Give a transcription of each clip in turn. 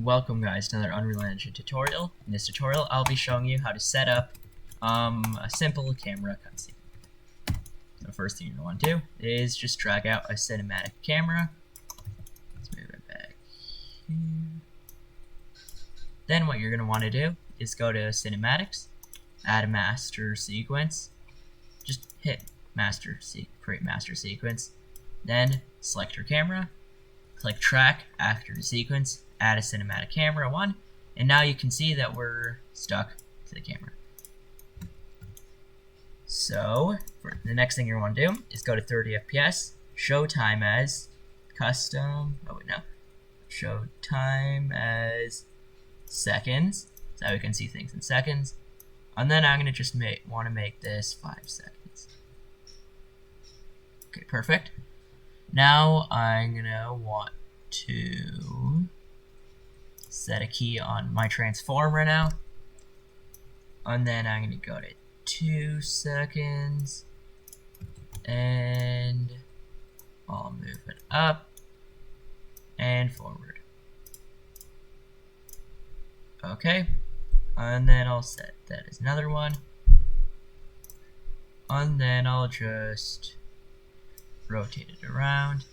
Welcome guys to another Unreal Engine tutorial. In this tutorial I'll be showing you how to set up a simple camera cutscene. So the first thing you're going to want to do is just drag out a cinematic camera. Let's move it back here. Then what you're going to want to do is go to cinematics, add a master sequence, just hit create master sequence, then select your camera, click track after the sequence, add a cinematic camera 1, and now you can see that we're stuck to the camera. So for the next thing you want to do is go to 30 FPS, show time as custom, show time as seconds, so we can see things in seconds, and then I'm going to just want to make this 5 seconds. Okay, perfect. Now I'm going to want to set a key on my transformer now, and then I'm going to go to 2 seconds, and I'll move it up and forward. Okay, and then I'll set that as another one, and then I'll just rotate it around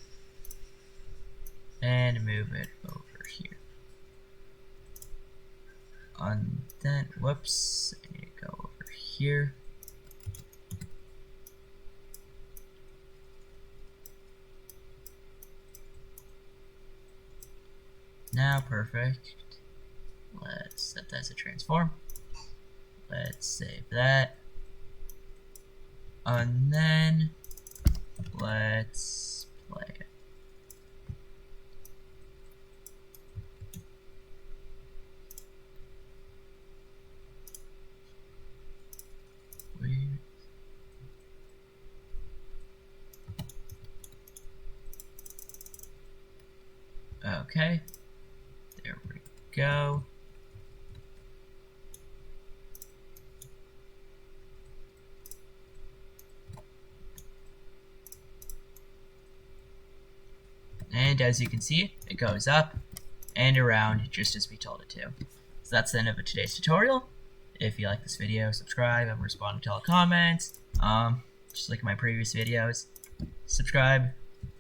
and move it over here. And then, whoops, I need to go over here. Now, perfect. Let's set that as a transform. Let's save that. And then let's play it. Weird. Okay, there we go. And as you can see, it goes up and around just as we told it to. So that's the end of today's tutorial. If you like this video, subscribe. I'm responding to all comments. Just like my previous videos. Subscribe,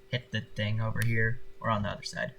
hit the thing over here or on the other side.